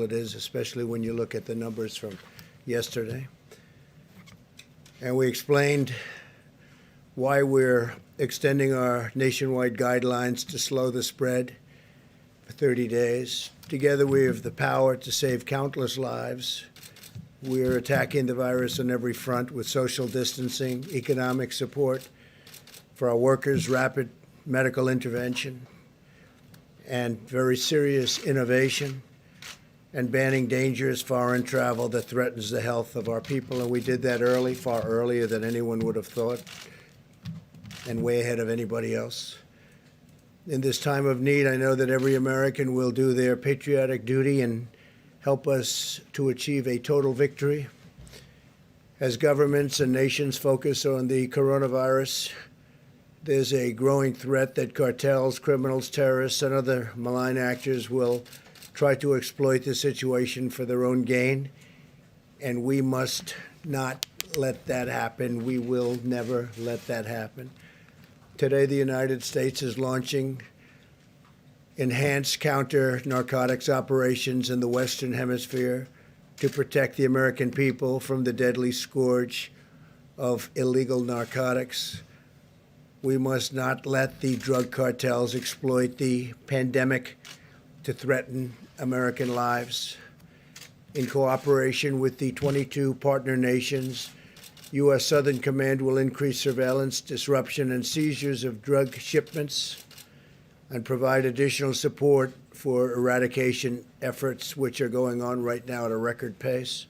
it is, especially when you look at the numbers from yesterday. And we explained why we're extending our nationwide guidelines to slow the spread for 30 days. Together, we have the power to save countless lives. We're attacking the virus on every front with social distancing, economic support for our workers, rapid medical intervention, and very serious innovation, and banning dangerous foreign travel that threatens the health of our people. And we did that early, far earlier than anyone would have thought, and way ahead of anybody else. In this time of need, I know that every American will do their patriotic duty and help us to achieve a total victory. As governments and nations focus on the coronavirus, there's a growing threat that cartels, criminals, terrorists, and other malign actors will try to exploit the situation for their own gain, and we must not let that happen. We will never let that happen. Today, the United States is launching enhanced counter-narcotics operations in the Western Hemisphere to protect the American people from the deadly scourge of illegal narcotics. We must not let the drug cartels exploit the pandemic to threaten American lives. In cooperation with the 22 partner nations, U.S. Southern Command will increase surveillance, disruption, and seizures of drug shipments and provide additional support for eradication efforts, which are going on right now at a record pace.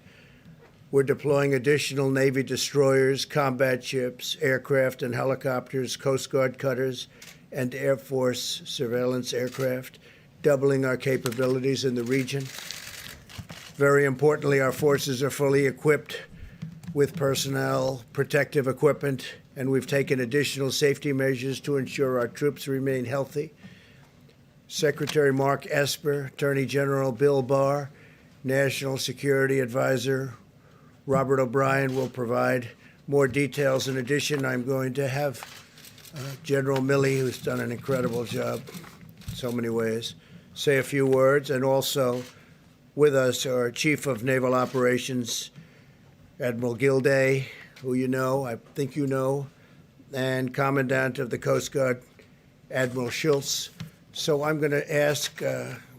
We're deploying additional Navy destroyers, combat ships, aircraft and helicopters, Coast Guard cutters, and Air Force surveillance aircraft, doubling our capabilities in the region. Very importantly, our forces are fully equipped with personnel, protective equipment, and we've taken additional safety measures to ensure our troops remain healthy. Secretary Mark Esper, Attorney General Bill Barr, National Security Advisor Robert O'Brien will provide more details. In addition, I'm going to have General Milley, who's done an incredible job in so many ways, say a few words. And also with us, our Chief of Naval Operations, Admiral Gilday, who I think you know, and Commandant of the Coast Guard, Admiral Schultz. So I'm going to ask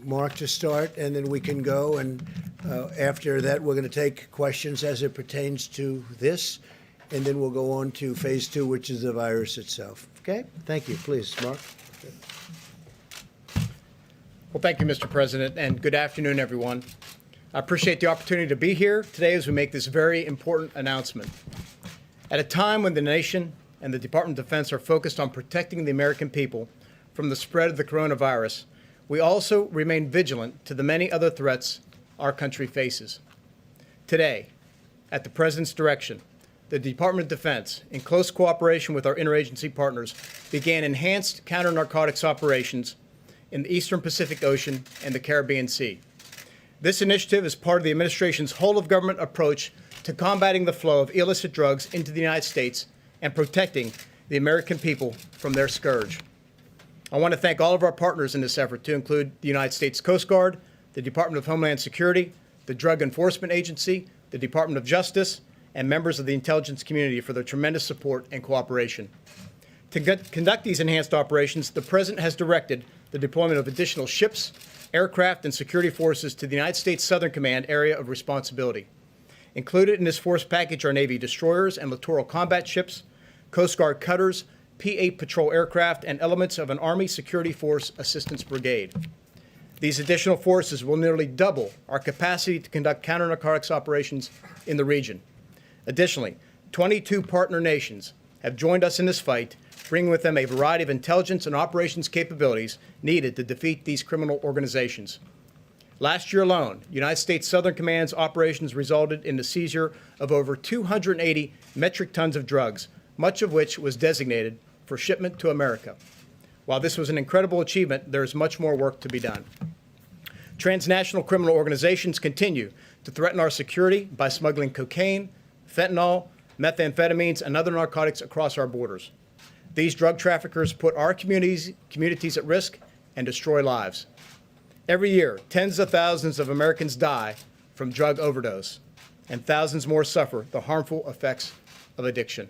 Mark to start, and then we can go. And after that, we're going to take questions as it pertains to this, and then we'll go on to phase 2, which is the virus itself. Okay? Thank you. Please, Mark. Well, thank you, Mr. President, and good afternoon, everyone. I appreciate the opportunity to be here today as we make this very important announcement. At a time when the nation and the Department of Defense are focused on protecting the American people from the spread of the coronavirus, we also remain vigilant to the many other threats our country faces. Today, at the President's direction, the Department of Defense, in close cooperation with our interagency partners, began enhanced counter-narcotics operations in the Eastern Pacific Ocean and the Caribbean Sea. This initiative is part of the administration's whole-of-government approach to combating the flow of illicit drugs into the United States and protecting the American people from their scourge. I want to thank all of our partners in this effort, to include the United States Coast Guard, the Department of Homeland Security, the Drug Enforcement Agency, the Department of Justice, and members of the intelligence community for their tremendous support and cooperation. To conduct these enhanced operations, the President has directed the deployment of additional ships, aircraft, and security forces to the United States Southern Command area of responsibility. Included in this force package are Navy destroyers and littoral combat ships, Coast Guard cutters, P-8 patrol aircraft, and elements of an Army Security Force Assistance Brigade. These additional forces will nearly double our capacity to conduct counter-narcotics operations in the region. Additionally, 22 partner nations have joined us in this fight, bringing with them a variety of intelligence and operations capabilities needed to defeat these criminal organizations. Last year alone, United States Southern Command's operations resulted in the seizure of over 280 metric tons of drugs, much of which was designated for shipment to America. While this was an incredible achievement, there is much more work to be done. Transnational criminal organizations continue to threaten our security by smuggling cocaine, fentanyl, methamphetamines, and other narcotics across our borders. These drug traffickers put our communities at risk and destroy lives. Every year, tens of thousands of Americans die from drug overdose, and thousands more suffer the harmful effects of addiction.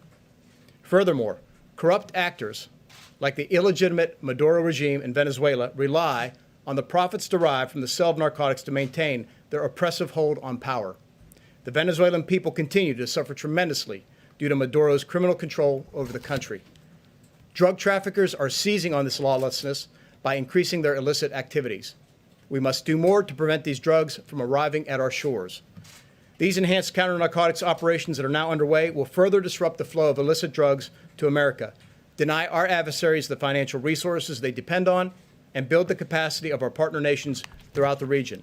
Furthermore, corrupt actors like the illegitimate Maduro regime in Venezuela rely on the profits derived from the sale of narcotics to maintain their oppressive hold on power. The Venezuelan people continue to suffer tremendously due to Maduro's criminal control over the country. Drug traffickers are seizing on this lawlessness by increasing their illicit activities. We must do more to prevent these drugs from arriving at our shores. These enhanced counter-narcotics operations that are now underway will further disrupt the flow of illicit drugs to America, deny our adversaries the financial resources they depend on, and build the capacity of our partner nations throughout the region.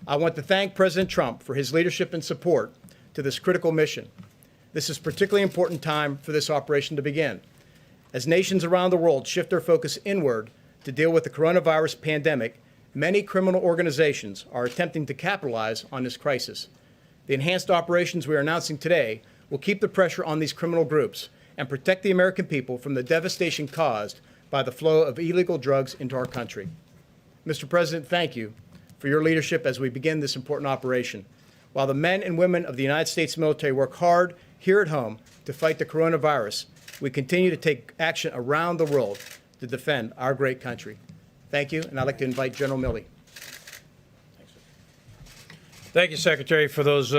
I want to thank President Trump for his leadership and support to this critical mission. This is a particularly important time for this operation to begin. As nations around the world shift their focus inward to deal with the coronavirus pandemic, many criminal organizations are attempting to capitalize on this crisis. The enhanced operations we are announcing today will keep the pressure on these criminal groups and protect the American people from the devastation caused by the flow of illegal drugs into our country. Mr. President, thank you for your leadership as we begin this important operation. While the men and women of the United States military work hard here at home to fight the coronavirus, we continue to take action around the world to defend our great country. Thank you, and I'd like to invite General Milley. Thank you, Secretary, for those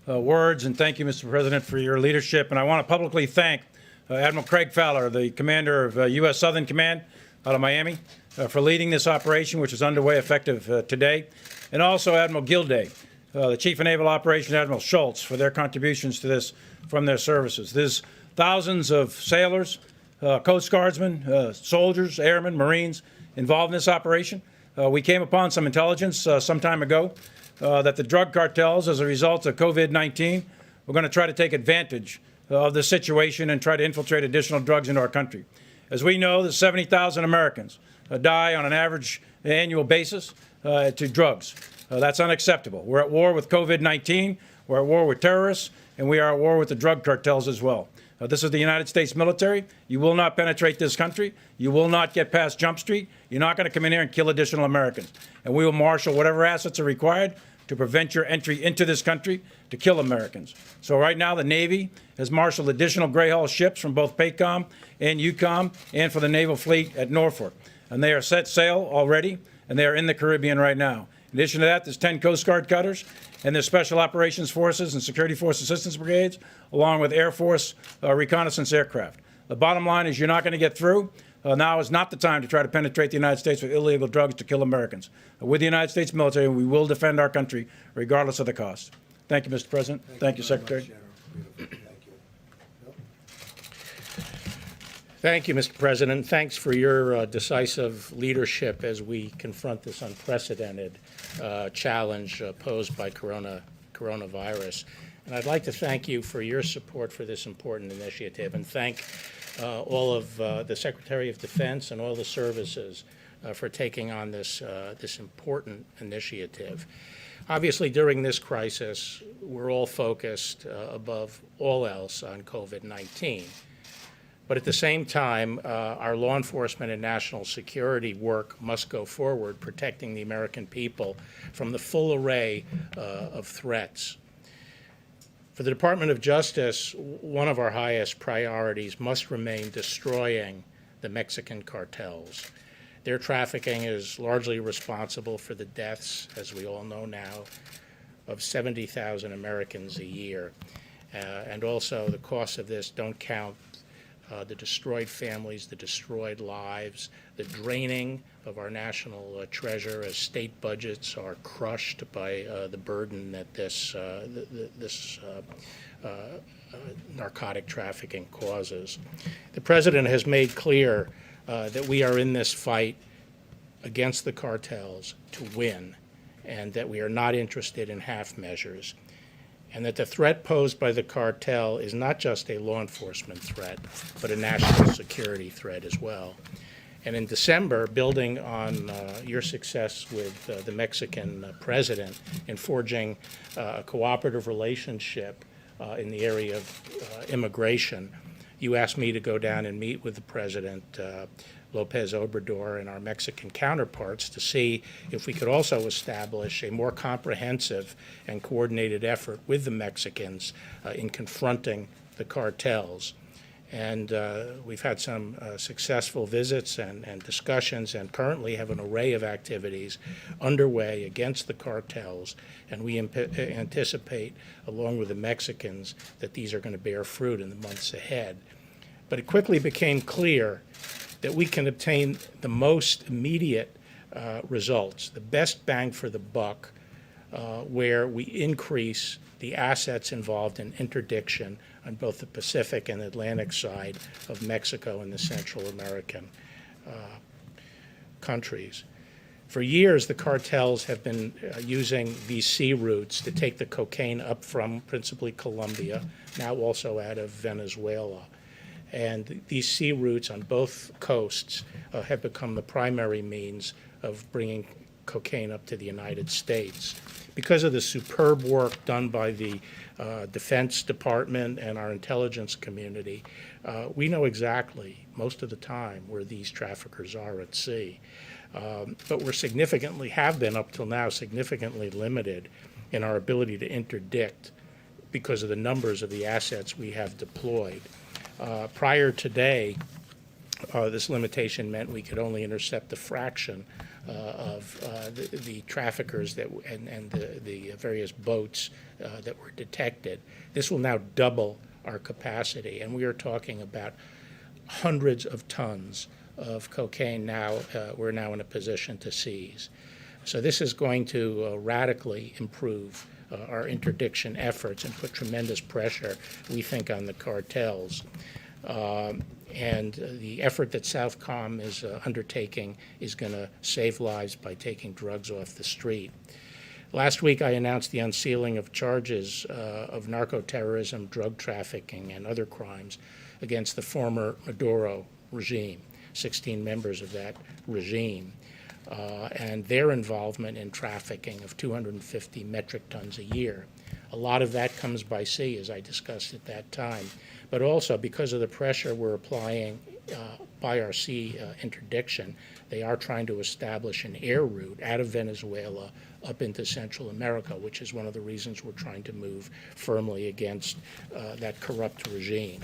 words, and thank you, Mr. President, for your leadership. And I want to publicly thank Admiral Craig Fowler, the commander of U.S. Southern Command out of Miami, for leading this operation, which is underway effective today, and also Admiral Gilday, the Chief of Naval Operations, Admiral Schultz, for their contributions to this from their services. There's thousands of sailors, Coast Guardsmen, soldiers, airmen, Marines involved in this operation. We came upon some intelligence some time ago that the drug cartels, as a result of COVID-19, were going to try to take advantage of the situation and try to infiltrate additional drugs into our country. As we know, there's 70,000 Americans die on an average annual basis to drugs. That's unacceptable. We're at war with COVID-19, we're at war with terrorists, and we are at war with the drug cartels as well. This is the United States military. You will not penetrate this country. You will not get past Jump Street. You're not going to come in here and kill additional Americans. And we will marshal whatever assets are required to prevent your entry into this country to kill Americans. So right now, the Navy has marshaled additional gray hull ships from both PACOM and EUCOM and for the Naval Fleet at Norfolk. And they are set sail already, and they are in the Caribbean right now. In addition to that, there's 10 Coast Guard cutters, and there's Special Operations Forces and Security Force Assistance Brigades, along with Air Force reconnaissance aircraft. The bottom line is you're not going to get through. Now is not the time to try to penetrate the United States with illegal drugs to kill Americans. With the United States military, we will defend our country regardless of the cost. Thank you, Mr. President. Thank you, Secretary. Thank you, Mr. President. Thanks for your decisive leadership as we confront this unprecedented challenge posed by coronavirus. And I'd like to thank you for your support for this important initiative, and thank all of the Secretary of Defense and all the services for taking on this important initiative. Obviously, during this crisis, we're all focused above all else on COVID-19. But at the same time, our law enforcement and national security work must go forward, protecting the American people from the full array of threats. For the Department of Justice, one of our highest priorities must remain destroying the Mexican cartels. Their trafficking is largely responsible for the deaths, as we all know now, of 70,000 Americans a year. And also the costs of this don't count the destroyed families, the destroyed lives, the draining of our national treasure as state budgets are crushed by the burden that this narcotic trafficking causes. The President has made clear that we are in this fight against the cartels to win, and that we are not interested in half measures, and that the threat posed by the cartel is not just a law enforcement threat, but a national security threat as well. And in December, building on your success with the Mexican president in forging a cooperative relationship in the area of immigration, you asked me to go down and meet with the president Lopez Obrador and our Mexican counterparts to see if we could also establish a more comprehensive and coordinated effort with the Mexicans in confronting the cartels. And we've had some successful visits and discussions, and currently have an array of activities underway against the cartels. And we anticipate, along with the Mexicans, that these are going to bear fruit in the months ahead. But it quickly became clear that we can obtain the most immediate results, the best bang for the buck, where we increase the assets involved in interdiction on both the Pacific and Atlantic side of Mexico and the Central American countries. For years, the cartels have been using these sea routes to take the cocaine up from principally Colombia, now also out of Venezuela. And these sea routes on both coasts have become the primary means of bringing cocaine up to the United States. Because of the superb work done by the Defense Department and our intelligence community, we know exactly, most of the time, where these traffickers are at sea. But we're have been up till now, significantly limited in our ability to interdict because of the numbers of the assets we have deployed. Prior today, this limitation meant we could only intercept a fraction of the traffickers and the various boats that were detected. This will now double our capacity, and we are talking about hundreds of tons of cocaine now we're now in a position to seize. So this is going to radically improve our interdiction efforts and put tremendous pressure, we think, on the cartels. And the effort that Southcom is undertaking is going to save lives by taking drugs off the street. Last week, I announced the unsealing of charges of narco-terrorism, drug trafficking, and other crimes against the former Maduro regime, 16 members of that regime, and their involvement in trafficking of 250 metric tons a year. A lot of that comes by sea, as I discussed at that time, but also because of the pressure we're applying by our sea interdiction, they are trying to establish an air route out of Venezuela up into Central America, which is one of the reasons we're trying to move firmly against that corrupt regime.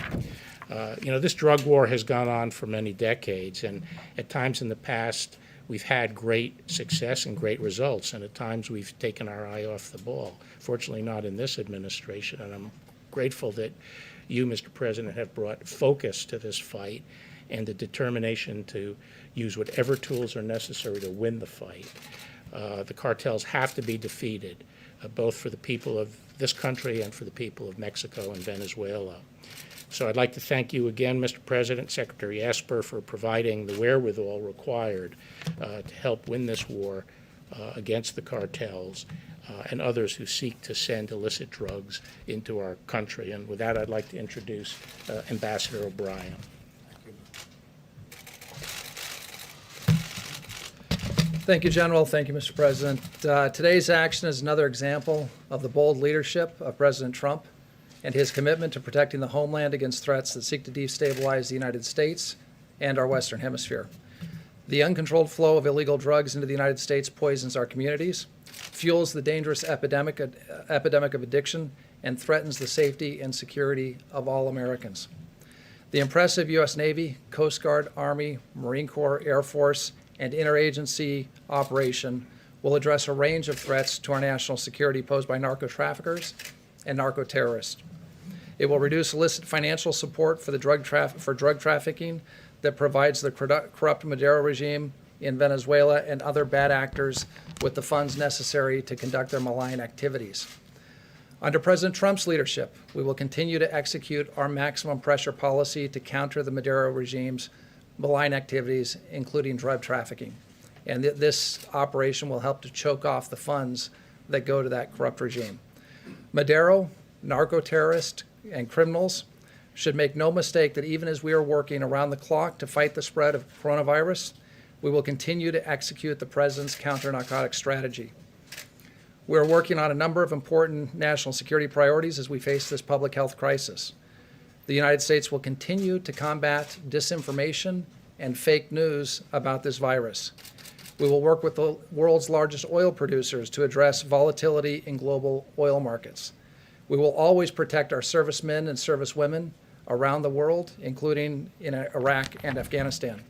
This drug war has gone on for many decades, and at times in the past, we've had great success and great results, and at times we've taken our eye off the ball. Fortunately, not in this administration, and I'm grateful that you, Mr. President, have brought focus to this fight and the determination to use whatever tools are necessary to win the fight. The cartels have to be defeated, both for the people of this country and for the people of Mexico and Venezuela. So I'd like to thank you again, Mr. President, Secretary Esper, for providing the wherewithal required to help win this war against the cartels and others who seek to send illicit drugs into our country. And with that, I'd like to introduce Ambassador O'Brien. Thank you, General. Thank you, Mr. President. Today's action is another example of the bold leadership of President Trump and his commitment to protecting the homeland against threats that seek to destabilize the United States and our Western Hemisphere. The uncontrolled flow of illegal drugs into the United States poisons our communities, fuels the dangerous epidemic of addiction, and threatens the safety and security of all Americans. The impressive U.S. Navy, Coast Guard, Army, Marine Corps, Air Force, and interagency operation will address a range of threats to our national security posed by narco-traffickers and narco-terrorists. It will reduce illicit financial support for drug trafficking that provides the corrupt Maduro regime in Venezuela and other bad actors with the funds necessary to conduct their malign activities. Under President Trump's leadership, we will continue to execute our maximum pressure policy to counter the Maduro regime's malign activities, including drug trafficking. And this operation will help to choke off the funds that go to that corrupt regime. Maduro, narco-terrorists, and criminals should make no mistake that even as we are working around the clock to fight the spread of coronavirus, we will continue to execute the President's counter-narcotic strategy. We are working on a number of important national security priorities as we face this public health crisis. The United States will continue to combat disinformation and fake news about this virus. We will work with the world's largest oil producers to address volatility in global oil markets. We will always protect our servicemen and servicewomen around the world, including in Iraq and Afghanistan.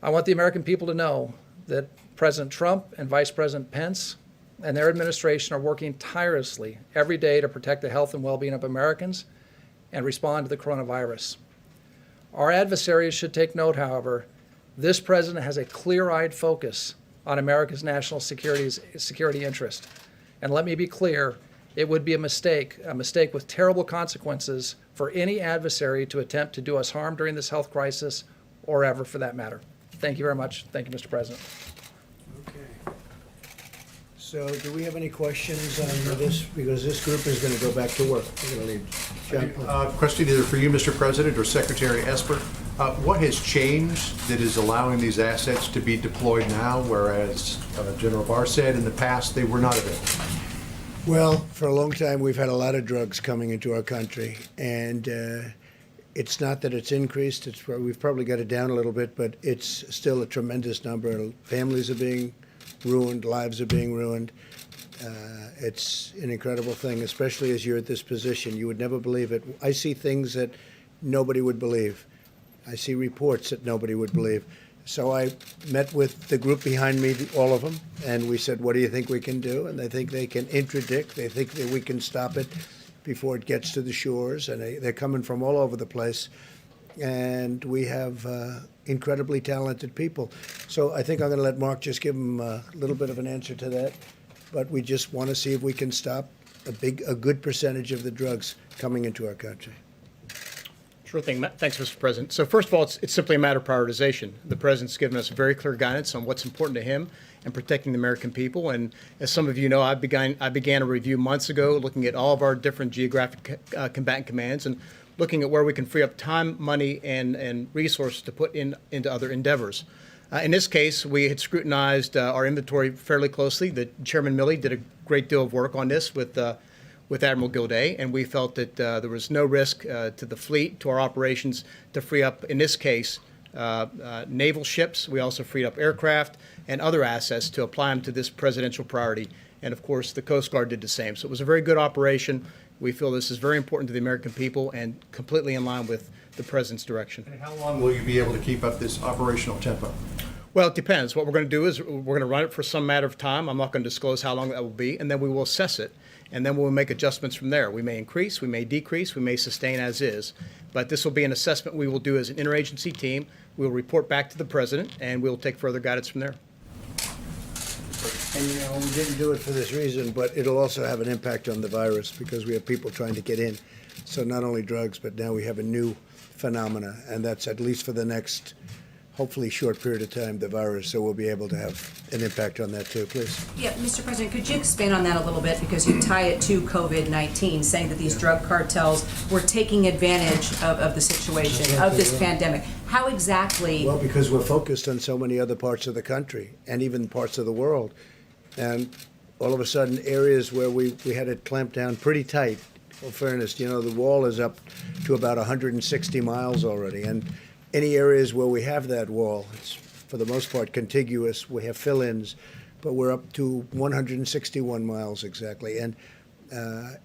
I want the American people to know that President Trump and Vice President Pence and their administration are working tirelessly every day to protect the health and well-being of Americans and respond to the coronavirus. Our adversaries should take note, however, this president has a clear-eyed focus on America's national security interest. And let me be clear, it would be a mistake with terrible consequences for any adversary to attempt to do us harm during this health crisis or ever for that matter. Thank you very much. Thank you, Mr. President. Okay. So do we have any questions on this? Because this group is going to go back to work. We're going to leave. John? Question either for you, Mr. President, or Secretary Esper. What has changed that is allowing these assets to be deployed now, whereas General Barr said in the past they were not available? Well, for a long time, we've had a lot of drugs coming into our country, and it's not that it's increased. We've probably got it down a little bit, but it's still a tremendous number. Families are being ruined, lives are being ruined. It's an incredible thing, especially as you're at this position. You would never believe it. I see things that nobody would believe. I see reports that nobody would believe. So I met with the group behind me, all of them, and we said, what do you think we can do? And they think they can interdict. They think that we can stop it before it gets to the shores. And they're coming from all over the place. And we have incredibly talented people. So I think I'm going to let Mark just give them a little bit of an answer to that. But we just want to see if we can stop a good percentage of the drugs coming into our country. Sure thing. Thanks, Mr. President. So first of all, it's simply a matter of prioritization. The President's given us very clear guidance on what's important to him and protecting the American people. And as some of you know, I began a review months ago looking at all of our different geographic combatant commands and looking at where we can free up time, money, and resources to put into other endeavors. In this case, we had scrutinized our inventory fairly closely. The Chairman Milley did a great deal of work on this with Admiral Gilday, and we felt that there was no risk to the fleet, to our operations, to free up, in this case, naval ships. We also freed up aircraft and other assets to apply them to this presidential priority. And of course, the Coast Guard did the same. So it was a very good operation. We feel this is very important to the American people and completely in line with the President's direction. And how long will you be able to keep up this operational tempo? Well, it depends. What we're going to do is we're going to run it for some matter of time. I'm not going to disclose how long that will be, and then we will assess it. And then we'll make adjustments from there. We may increase, we may decrease, we may sustain as is. But this will be an assessment we will do as an interagency team. We'll report back to the President, and we'll take further guidance from there. And, you know, we didn't do it for this reason, but it'll also have an impact on the virus because we have people trying to get in. So not only drugs, but now we have a new phenomena, and that's at least for the next, hopefully, short period of time, the virus. So we'll be able to have an impact on that too, please. Yeah, Mr. President, could you expand on that a little bit because you tie it to COVID-19, saying that these drug cartels were taking advantage of the situation, of this pandemic. How exactly? Well, because we're focused on so many other parts of the country and even parts of the world. And all of a sudden, areas where we had it clamped down pretty tight. In fairness, you know, the wall is up to about 160 miles already. And any areas where we have that wall, it's for the most part contiguous. We have fill-ins, but we're up to 161 miles exactly. And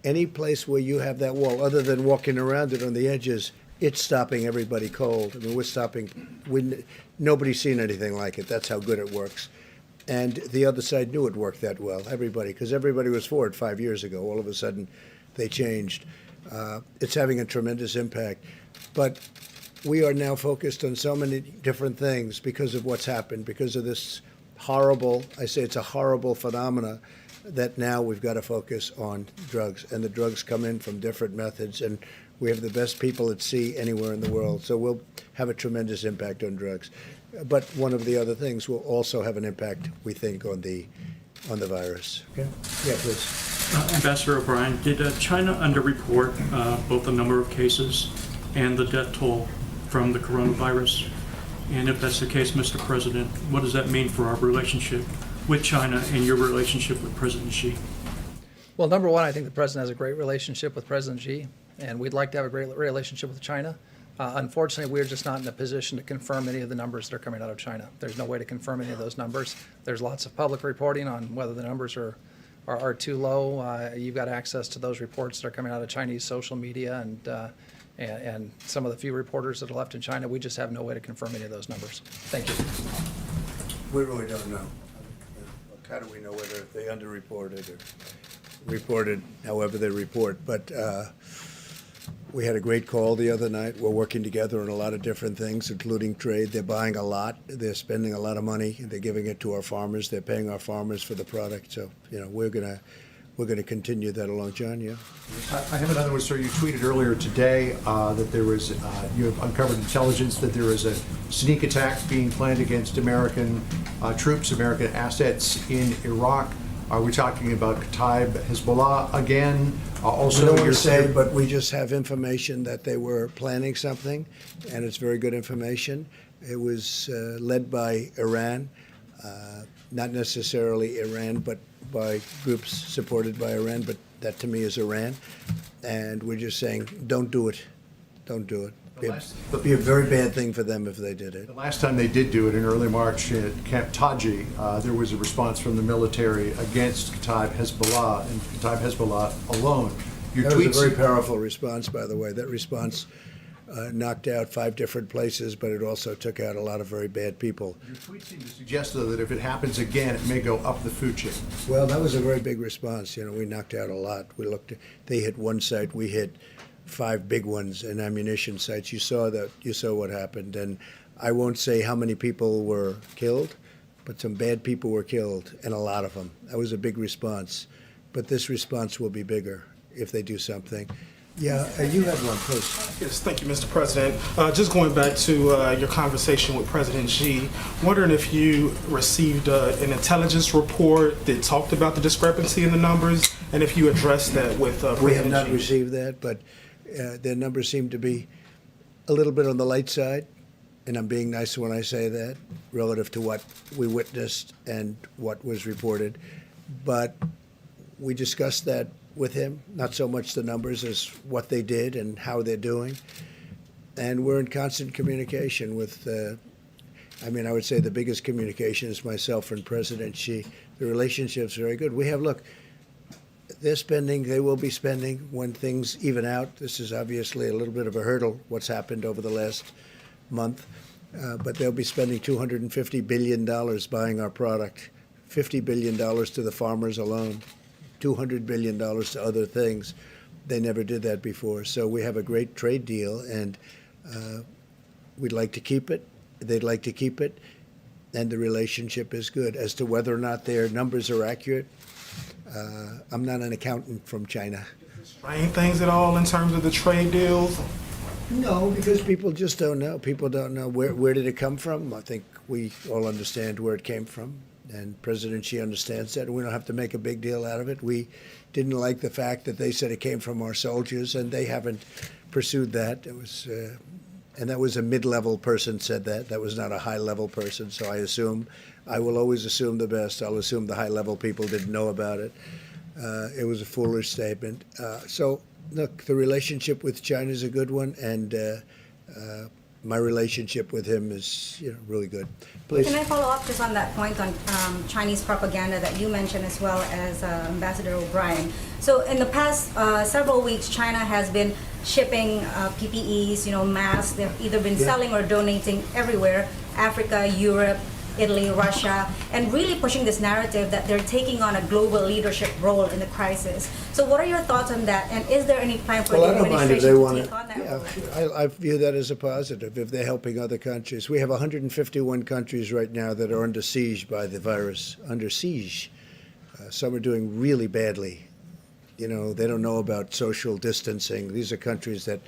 any place where you have that wall, other than walking around it on the edges, it's stopping everybody cold. I mean, we're stopping. Nobody's seen anything like it. That's how good it works. And the other side knew it worked that well, everybody, because everybody was for it 5 years ago. All of a sudden, they changed. It's having a tremendous impact. But we are now focused on so many different things because of what's happened, because of this horrible, I say it's a horrible phenomena, that now we've got to focus on drugs. And the drugs come in from different methods, and we have the best people at sea anywhere in the world. So we'll have a tremendous impact on drugs. But one of the other things will also have an impact, we think, on the virus. Okay? Yeah, please. Ambassador O'Brien, did China underreport both the number of cases and the death toll from the coronavirus? And if that's the case, Mr. President, what does that mean for our relationship with China and your relationship with President Xi? Well, number one, I think the President has a great relationship with President Xi, and we'd like to have a great relationship with China. Unfortunately, we're just not in a position to confirm any of the numbers that are coming out of China. There's no way to confirm any of those numbers. There's lots of public reporting on whether the numbers are too low. You've got access to those reports that are coming out of Chinese social media and some of the few reporters that are left in China. We just have no way to confirm any of those numbers. Thank you. We really don't know. How do we know whether they underreported or reported however they report? But we had a great call the other night. We're working together on a lot of different things, including trade. They're buying a lot. They're spending a lot of money. They're giving it to our farmers. They're paying our farmers for the product. So, we're gonna continue that along. John, yeah? I have another one, sir. You tweeted earlier today that there was, you have uncovered intelligence that there is a sneak attack being planned against American troops, American assets in Iraq. Are we talking about Kataib Hezbollah again? Also, I don't want you're to say, saying- but we just have information that they were planning something, and it's very good information. It was led by Iran, not necessarily Iran, but by groups supported by Iran, but that to me is Iran. And we're just saying, don't do it. Don't do it. It'd be a very bad thing for them if they did it. The last time they did do it in early March at Camp Taji, there was a response from the military against Kataib Hezbollah and Kataib Hezbollah alone. Your That was a tweets, very powerful response, by the way. That response knocked out 5 different places, but it also took out a lot of very bad people. your tweets seem to suggest, though, that if it happens again, it may go up the food chain. Well, that was a very big response. We knocked out a lot. They hit one site, we hit 5 big ones and ammunition sites. You saw what happened, and I won't say how many people were killed, but some bad people were killed, and a lot of them. That was a big response, but this response will be bigger if they do something. Yeah, you have one, please. Yes, thank you, Mr. President. Just going back to your conversation with President Xi, wondering if you received an intelligence report that talked about the discrepancy in the numbers, and if you addressed that with President Xi. We have not received that, but their numbers seem to be a little bit on the light side, and I'm being nice when I say that, relative to what we witnessed and what was reported. But we discussed that with him, not so much the numbers as what they did and how they're doing. And we're in constant communication with, I would say the biggest communication is myself and President Xi. The relationship's very good. Look, they're spending, they will be spending when things even out. This is obviously a little bit of a hurdle, what's happened over the last month. But they'll be spending $250 billion buying our product, $50 billion to the farmers alone, $200 billion to other things. They never did that before. So we have a great trade deal, and we'd like to keep it. They'd like to keep it, and the relationship is good. As to whether or not their numbers are accurate, I'm not an accountant from China. Strain things at all in terms of the trade deals? No, because people just don't know. People don't know where did it come from. I think we all understand where it came from, and President Xi understands that, and we don't have to make a big deal out of it. We didn't like the fact that they said it came from our soldiers, and they haven't pursued that. It was, and that was a mid-level person said that. That was not a high-level person. So I will always assume the best. I'll assume the high-level people didn't know about it. It was a foolish statement. So look, the relationship with China is a good one, and my relationship with him is, really good. Please. Can I follow up just on that point on Chinese propaganda that you mentioned, as well as Ambassador O'Brien? So in the past several weeks, China has been shipping PPEs, masks. They've either been selling or donating everywhere, Africa, Europe, Italy, Russia, and really pushing this narrative that they're taking on a global leadership role in the crisis. So what are your thoughts on that? And is there any plan for the Well, I don't mind if they administration want to to. take on that role? I view that as a positive if they're helping other countries. We have 151 countries right now that are under siege by the virus, under siege. Some are doing really badly. They don't know about social distancing. These are countries that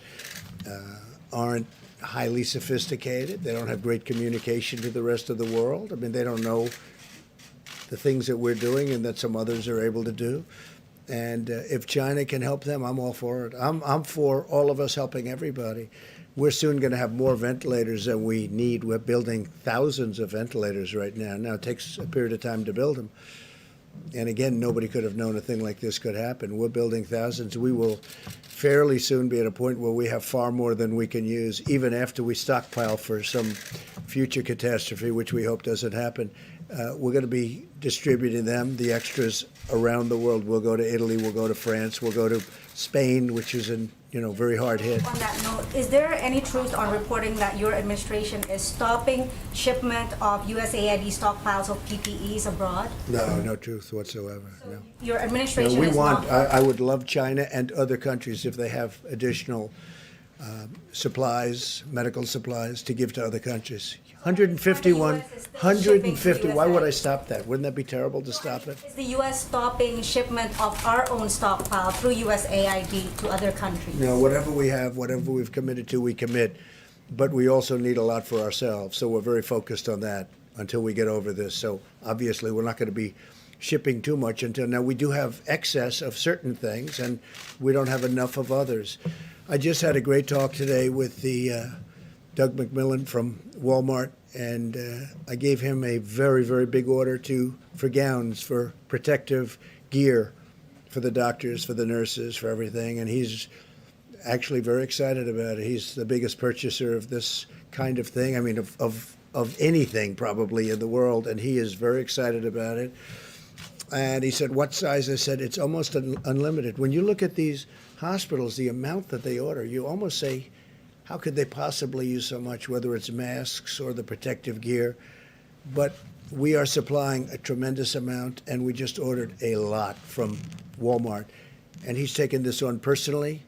aren't highly sophisticated. They don't have great communication to the rest of the world. They don't know the things that we're doing and that some others are able to do. And if China can help them, I'm all for it. I'm for all of us helping everybody. We're soon going to have more ventilators than we need. We're building thousands of ventilators right now. Now, it takes a period of time to build them. And again, nobody could have known a thing like this could happen. We're building thousands. We will fairly soon be at a point where we have far more than we can use, even after we stockpile for some future catastrophe, which we hope doesn't happen. We're going to be distributing them, the extras, around the world. We'll go to Italy, we'll go to France, we'll go to Spain, which is very hard hit. On that note, is there any truth on reporting that your administration is stopping shipment of USAID stockpiles of PPEs abroad? No truth whatsoever. No. Your No, administration we is want. not. I would love China and other countries if they have additional supplies, medical supplies, to give to other countries. 151, The US is still 150. shipping to Why would I USAID? stop that? Wouldn't that be terrible to stop it? Is the U.S. stopping shipment of our own stockpile through USAID to other countries? No, whatever we have, whatever we've committed to, we commit. But we also need a lot for ourselves, so we're very focused on that until we get over this. So obviously, we're not going to be shipping too much until now. We do have excess of certain things, and we don't have enough of others. I just had a great talk today with the Doug McMillan from Walmart, and I gave him a very, very big order for gowns, for protective gear, for the doctors, for the nurses, for everything, and he's actually very excited about it. He's the biggest purchaser of this kind of thing, I mean, of anything probably in the world, and he is very excited about it. And he said, what size? I said, it's almost unlimited. When you look at these hospitals, the amount that they order, you almost say, how could they possibly use so much, whether it's masks or the protective gear? But we are supplying a tremendous amount, and we just ordered a lot from Walmart. And he's taken this on personally.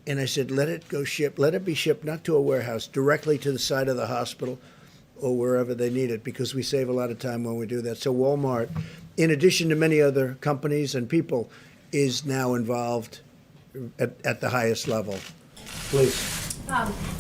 And I said, let it be shipped not to a warehouse, directly to the side of the hospital or wherever they need it, because we save a lot of time when we do that. So Walmart, in addition to many other companies and people, is now involved at the highest level. Please.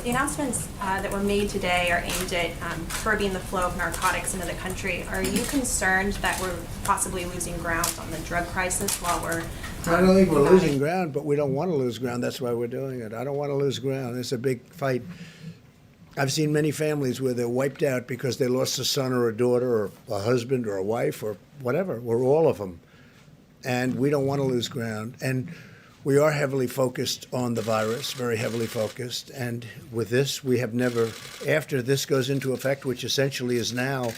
The announcements that were made today are aimed at curbing the flow of narcotics into the country. Are you concerned that we're possibly losing ground on the drug crisis while we're... I don't think we're losing ground, but we don't want to lose ground. That's why we're doing it. I don't want to lose ground. It's a big fight. I've seen many families where they're wiped out because they lost a son or a daughter or a husband or a wife or whatever. We're all of them. And we don't want to lose ground. And we are heavily focused on the virus, very heavily focused. And with this, we have never, after this goes into effect, which essentially is now,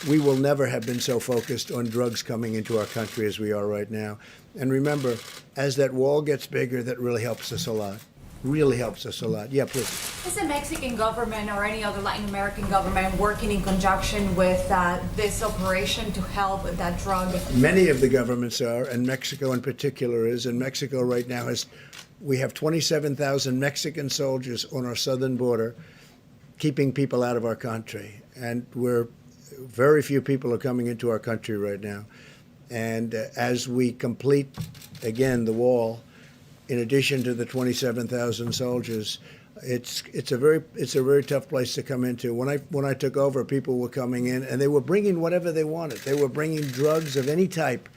we will never have been so focused on drugs coming into our country as we are right now. And remember, as that wall gets bigger, that really helps us a lot. Really helps us a lot. Yeah, please. Is the Mexican government or any other Latin American government working in conjunction with this operation to help that drug? Many of the governments are, and Mexico in particular is. And Mexico right now we have 27,000 Mexican soldiers on our southern border, keeping people out of our country. And very few people are coming into our country right now. And as we complete, again, the wall, in addition to the 27,000 soldiers, it's a very tough place to come into. When I took over, people were coming in and they were bringing whatever they wanted. They were bringing drugs of any type,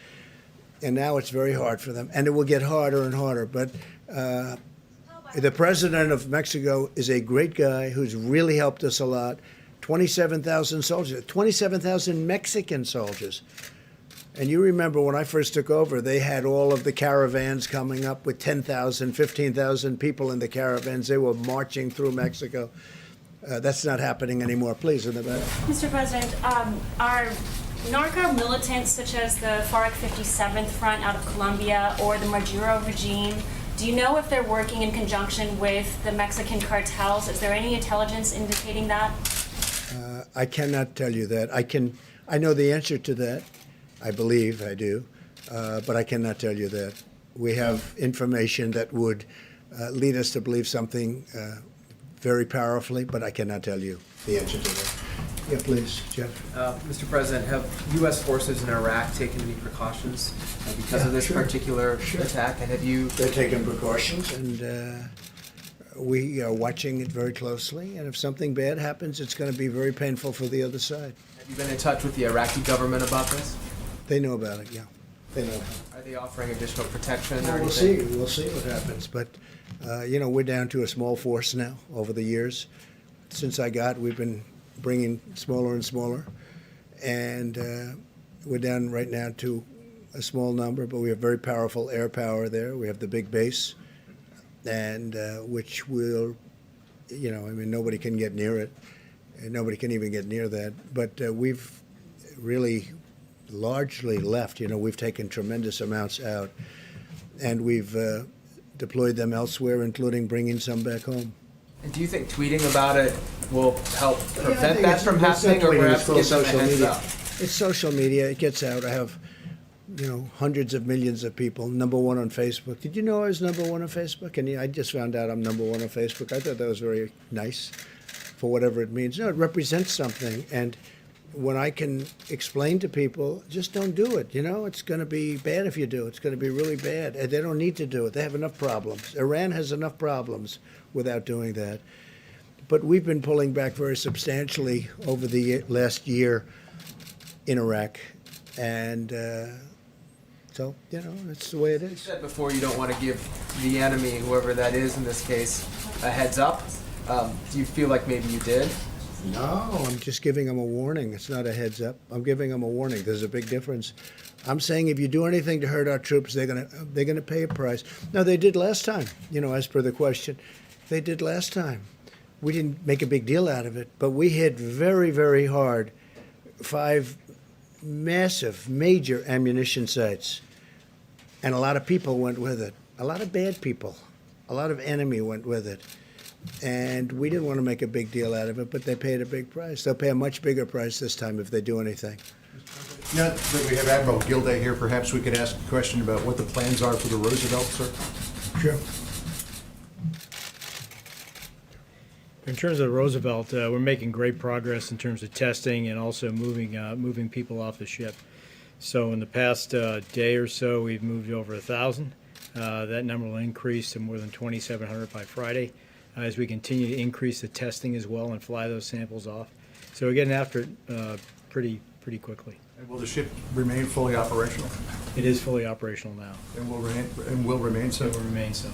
and now it's very hard for them, and it will get harder and harder. But the president of Mexico is a great guy who's really helped us a lot. 27,000 soldiers, 27,000 Mexican soldiers. And you remember when I first took over, they had all of the caravans coming up with 10,000, 15,000 people in the caravans. They were marching through Mexico. That's not happening anymore. Please, in the back. Mr. President, are narco militants such as the FARC 57th Front out of Colombia or the Maduro regime, do you know if they're working in conjunction with the Mexican cartels? Is there any intelligence indicating that? I cannot tell you that. I know the answer to that. I believe I do, but I cannot tell you that. We have information that would lead us to believe something very powerfully, but I cannot tell you the answer to that. Yeah, please, Jeff. Mr. President, have U.S. forces in Iraq taken any precautions because of this particular attack? And have you... They're taking precautions, and we are watching it very closely. And if something bad happens, it's going to be very painful for the other side. Have you been in touch with the Iraqi government about this? They know about it, yeah. They know. Are they offering additional protection or We'll anything? see. We'll see what happens. But, we're down to a small force now over the years. Since we've been bringing smaller and smaller. And we're down right now to a small number, but we have very powerful air power there. We have the big base, and which will, I mean, nobody can get near it, and nobody can even get near that. But we've really largely left. We've taken tremendous amounts out, and we've deployed them elsewhere, including bringing some back home. And do you think tweeting about it will help I prevent think that from it's not happening, or tweeting, perhaps it's give them a social heads media. up? It's social media. It gets out. I have, hundreds of millions of people. Number one on Facebook. Did you know I was number one on Facebook? And I just found out I'm number one on Facebook. I thought that was very nice, for whatever it means. No, it represents something. And when I can explain to people, just don't do it. It's going to be bad if you do. It's going to be really bad. And they don't need to do it. They have enough problems. Iran has enough problems without doing that. But we've been pulling back very substantially over the last year in Iraq. And so, that's the way it You is. said before you don't want to give the enemy, whoever that is in this case, a heads up. Do you feel like maybe you did? No, I'm just giving them a warning. It's not a heads up. I'm giving them a warning. There's a big difference. I'm saying if you do anything to hurt our troops, they're gonna pay a price. Now, they did last time, as per the question. They did last time. We didn't make a big deal out of it, but we hit very, very hard 5 massive, major ammunition sites. And a lot of people went with it. A lot of bad people. A lot of enemy went with it. And we didn't want to make a big deal out of it, but they paid a big price. They'll pay a much bigger price this time if they do anything. Now that we have Admiral Gilday here, perhaps we could ask a question about what the plans are for the Roosevelt, sir? Sure. In terms of Roosevelt, we're making great progress in terms of testing and also moving people off the ship. So in the past day or so, we've moved over 1,000. That number will increase to more than 2,700 by Friday as we continue to increase the testing as well and fly those samples off. So we're getting after it pretty quickly. And will the ship remain fully operational? It is fully operational now. And will remain so? It will remain so.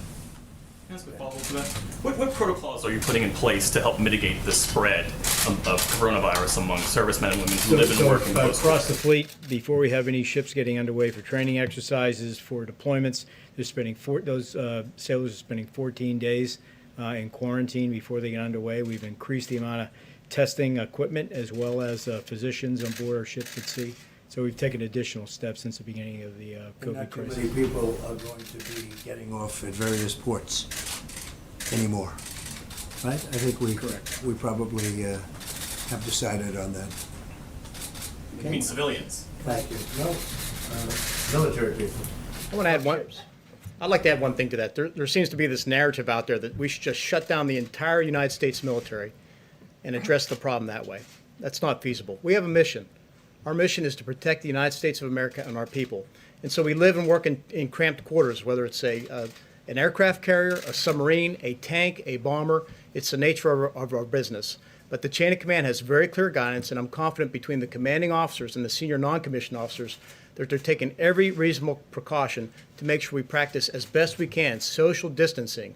Can I ask a follow-up to that? What protocols are you putting in place to help mitigate the spread of coronavirus among servicemen and women who live and work in close across the fleet, before we have any ships getting underway for training exercises, for deployments, they're spending those sailors are spending 14 days in quarantine before they get underway. We've increased the amount of testing equipment as well as physicians on board our ships at sea. So we've taken additional steps since the beginning of the COVID Not too crisis. many people are going to be getting off at various ports anymore, right? I think we probably have decided on that. You mean civilians? Thank you. No, military people. I want to add one. I'd like to add one thing to that. There seems to be this narrative out there that we should just shut down the entire United States military and address the problem that way. That's not feasible. We have a mission. Our mission is to protect the United States of America and our people. And so we live and work in cramped quarters, whether it's an aircraft carrier, a submarine, a tank, a bomber. It's the nature of our business. But the chain of command has very clear guidance, and I'm confident between the commanding officers and the senior non-commissioned officers that they're taking every reasonable precaution to make sure we practice as best we can social distancing,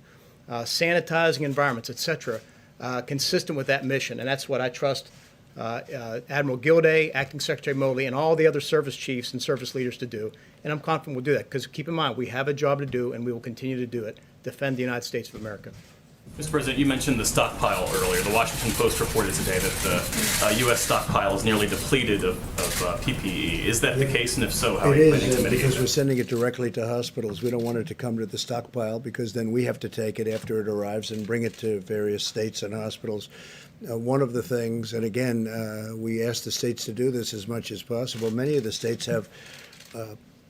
sanitizing environments, etc., consistent with that mission. And that's what I trust Admiral Gilday, Acting Secretary Motley, and all the other service chiefs and service leaders to do. And I'm confident we'll do that, because keep in mind, we have a job to do, and we will continue to do it, defend the United States of America. Mr. President, you mentioned the stockpile earlier. The Washington Post reported today that the U.S. stockpile is nearly depleted of PPE. Is that the case? And if so, how are you planning to mitigate because we're that? sending it directly to hospitals. We don't want it to come to the stockpile, because then we have to take it after it arrives and bring it to various states and hospitals. One of the things, and again, we ask the states to do this as much as possible. Many of the states have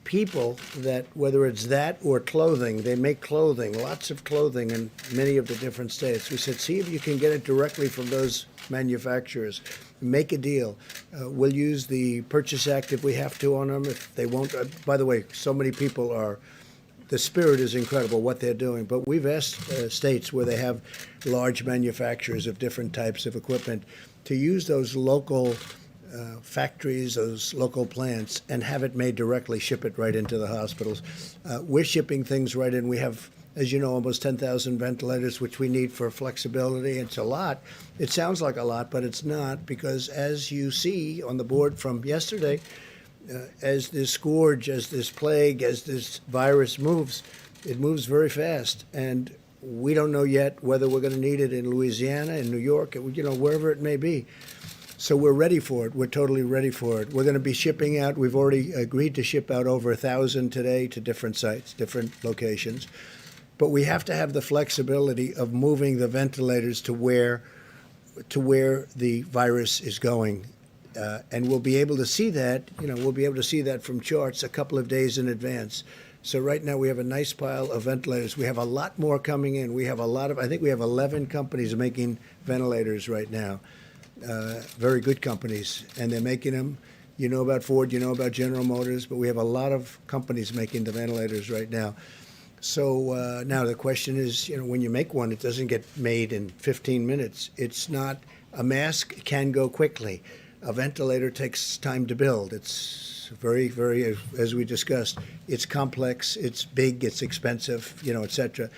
people that, whether it's that or clothing, they make clothing, lots of clothing in many of the different states. We said, see if you can get it directly from those manufacturers. Make a deal. We'll use the Purchase Act if we have to on them. If they won't, by the way, so many people are, the spirit is incredible what they're doing. But we've asked states where they have large manufacturers of different types of equipment to use those local factories, those local plants, and have it made directly, ship it right into the hospitals. We're shipping things right in. We have, as you know, almost 10,000 ventilators, which we need for flexibility. It's a lot. It sounds like a lot, but it's not, because as you see on the board from yesterday, as this scourge, as this plague, as this virus moves, it moves very fast. And we don't know yet whether we're going to need it in Louisiana, in New York, wherever it may be. So we're ready for it. We're totally ready for it. We're going to be shipping out. We've already agreed to ship out over 1,000 today to different sites, different locations. But we have to have the flexibility of moving the ventilators to where the virus is going. And we'll be able to see that, we'll be able to see that from charts a couple of days in advance. So right now we have a nice pile of ventilators. We have a lot more coming in. I think we have 11 companies making ventilators right now. Very good companies, and they're making them. You know about Ford, you know about General Motors, but we have a lot of companies making the ventilators right now. So now the question is, when you make one, it doesn't get made in 15 minutes. It's not, a mask can go quickly. A ventilator takes time to build. It's very, very, as we discussed, it's complex, it's big, it's expensive, et cetera.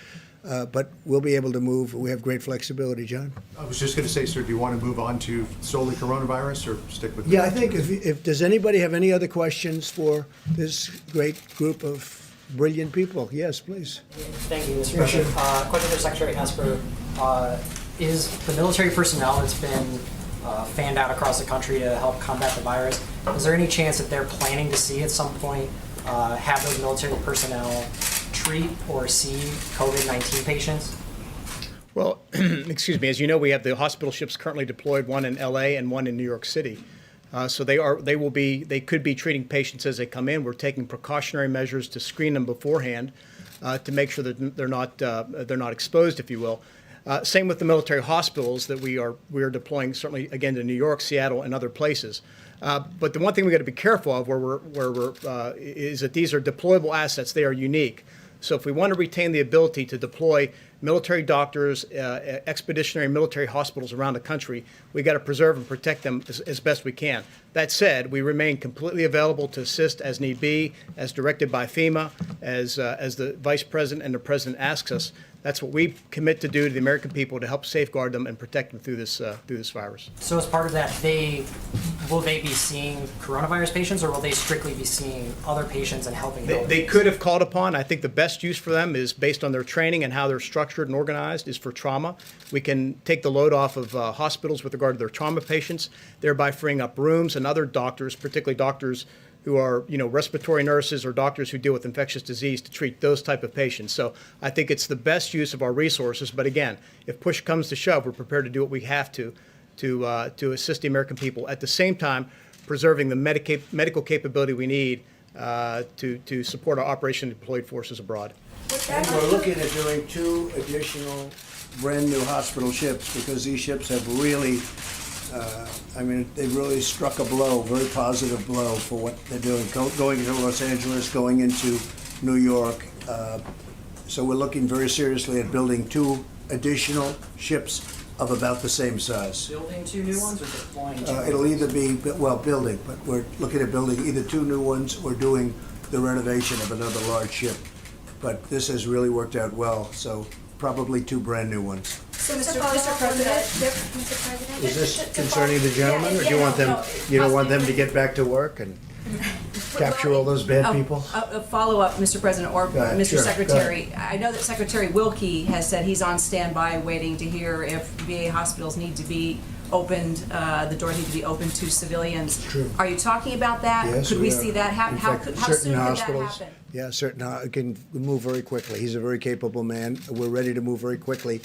But we'll be able to move. We have great flexibility, John. I was just going to say, sir, do you want to move on to solely coronavirus or stick with? Yeah, I think if does anybody have any other questions for this great group of brilliant people? Yes, please. Thank you, Mr. President. Question for Secretary Esper. Is the military personnel that's been fanned out across the country to help combat the virus, is there any chance that they're planning to see at some point have those military personnel treat or see COVID-19 patients? Well, excuse me. As you know, we have the hospital ships currently deployed, one in LA and one in New York City. So they could be treating patients as they come in. We're taking precautionary measures to screen them beforehand to make sure that they're not exposed, if you will. Same with the military hospitals that we are deploying, certainly again to New York, Seattle, and other places. But the one thing we got to be careful of is that these are deployable assets. They are unique. So if we want to retain the ability to deploy military doctors, expeditionary military hospitals around the country, we got to preserve and protect them as best we can. That said, we remain completely available to assist as need be, as directed by FEMA, as the Vice President and the President asks us. That's what we commit to do to the American people to help safeguard them and protect them through this virus. So as part of that, will they be seeing coronavirus patients, or will they strictly be seeing other patients and helping those? They could have called upon. I think the best use for them is based on their training and how they're structured and organized is for trauma. We can take the load off of hospitals with regard to their trauma patients, thereby freeing up rooms, and other doctors, particularly doctors who are, respiratory nurses or doctors who deal with infectious disease, to treat those type of patients. So I think it's the best use of our resources. But again, if push comes to shove, we're prepared to do what we have to assist the American people. At the same time, preserving the medical capability we need to support our Operation Deployed Forces abroad. And we're looking at doing 2 additional brand-new hospital ships because these ships have really, they've really struck a blow, very positive blow for what they're doing, going to Los Angeles, going into New York. So we're looking very seriously at building 2 additional ships of about the same size. Building 2 new ones or deploying 2? It'll either be, building, but we're looking at building either 2 new ones or doing the renovation of another large ship. But this has really worked out well, so probably 2 brand new ones. So, Mr. President? Is this concerning the gentleman, or do you want them, you don't want them to get back to work and capture all those bad people? A follow-up, Mr. President, or Go ahead. Mr. Sure, Secretary. I know that Secretary Wilkie has said he's on standby waiting to hear if VA hospitals need to be opened, the doors need to be opened to civilians. True. Are you talking about that? Yes, Could we are. see that happen? In How fact, soon certain could that hospitals, happen? yeah, it can move very quickly. He's a very capable man. We're ready to move very quickly.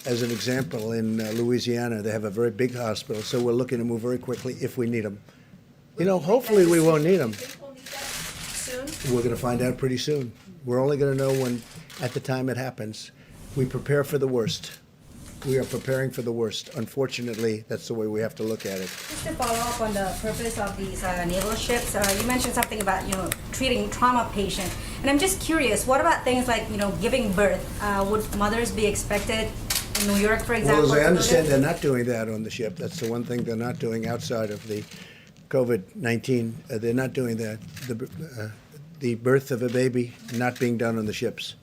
As an example, in Louisiana, they have a very big hospital, so we're looking to move very quickly if we need them. Hopefully we won't need them. Soon? We're going to find out pretty soon. We're only going to know when, at the time it happens. We prepare for the worst. We are preparing for the worst. Unfortunately, that's the way we have to look at it. Just to follow up on the purpose of these naval ships, you mentioned something about treating trauma patients, and I'm just curious, what about things like giving birth? Would mothers be expected in New York, for example? Well, as I understand, they're not doing that on the ship. That's the one thing they're not doing outside of the COVID-19. They're not doing that. The birth of a baby not being done on the ships.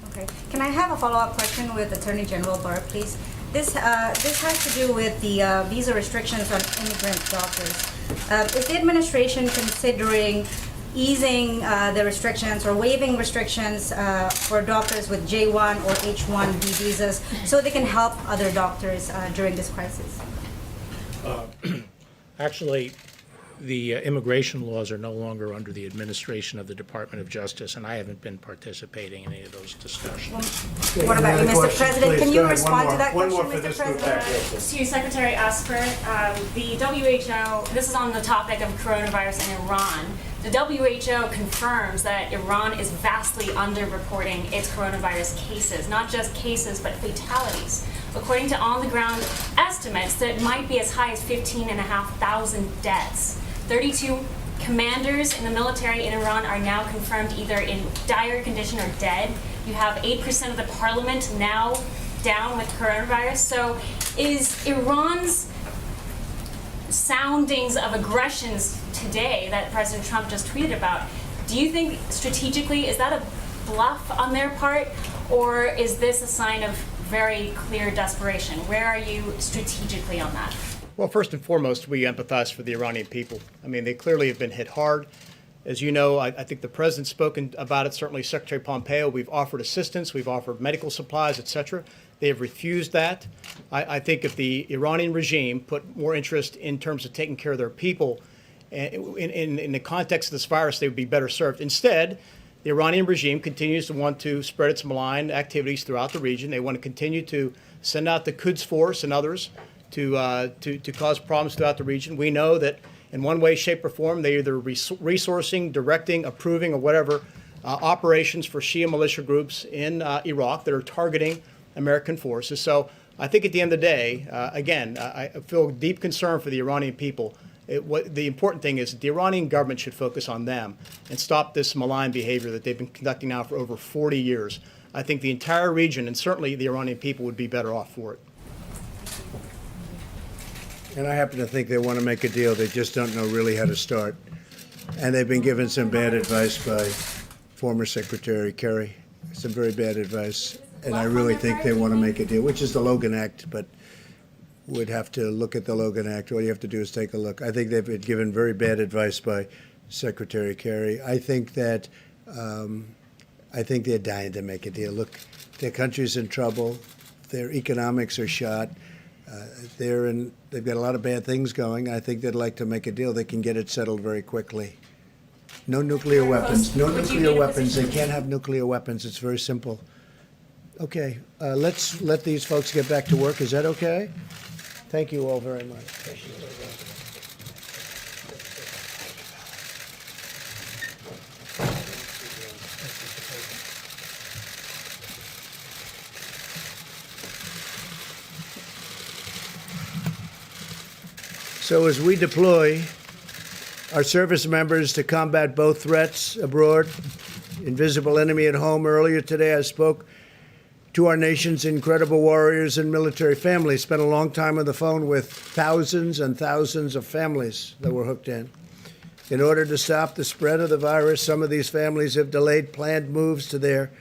Okay. Can I have a follow-up question with Attorney General Barr, please? This has to do with the visa restrictions on immigrant doctors. Is the administration considering easing the restrictions or waiving restrictions for doctors with J1 or H1B visas so they can help other doctors during this crisis? Actually, the immigration laws are no longer under the administration of the Department of Justice, and I haven't been participating in any of those discussions. What about you, Mr. President? Can you Go ahead. respond to that One question, more for Mr. this group President? back here. To Secretary Esper, the WHO, this is on the topic of coronavirus in Iran. The WHO confirms that Iran is vastly underreporting its coronavirus cases, not just cases, but fatalities. According to on-the-ground estimates, that might be as high as 15,500 deaths. 32 commanders in the military in Iran are now confirmed either in dire condition or dead. You have 8% of the parliament now down with coronavirus. So is Iran's soundings of aggressions today that President Trump just tweeted about, do you think strategically, is that a bluff on their part, or is this a sign of very clear desperation? Where are you strategically on that? Well, first and foremost, we empathize for the Iranian people. I mean, they clearly have been hit hard. As you know, I think the president's spoken about it, certainly Secretary Pompeo. We've offered assistance, we've offered medical supplies, et cetera. They have refused that. I think if the Iranian regime put more interest in terms of taking care of their people, in the context of this virus, they would be better served. Instead, the Iranian regime continues to want to spread its malign activities throughout the region. They want to continue to send out the Quds Force and others to cause problems throughout the region. We know that in one way, shape, or form, they're either resourcing, directing, approving, or whatever operations for Shia militia groups in Iraq that are targeting American forces. So I think at the end of the day, again, I feel deep concern for the Iranian people. The important thing is that the Iranian government should focus on them and stop this malign behavior that they've been conducting now for over 40 years. I think the entire region, and certainly the Iranian people, would be better off for it. And I happen to think they want to make a deal. They just don't know really how to start. And they've been given some bad advice by former Secretary Kerry, some very bad advice. And I really think they want to make a deal, which is the Logan Act, but would have to look at the Logan Act. All you have to do is take a look. I think they've been given very bad advice by Secretary Kerry. I think that they're dying to make a deal. Look, their country's in trouble. Their economics are shot. They've got a lot of bad things going. I think they'd like to make a deal. They can get it settled very quickly. No nuclear weapons. No nuclear weapons. They can't have nuclear weapons. It's very simple. Okay, let's let these folks get back to work. Is that okay? Thank you all very much. So as we deploy our service members to combat both threats abroad, invisible enemy at home, earlier today I spoke to our nation's incredible warriors and military families. Spent a long time on the phone with thousands and thousands of families that were hooked in. In order to stop the spread of the virus, some of these families have delayed planned moves to their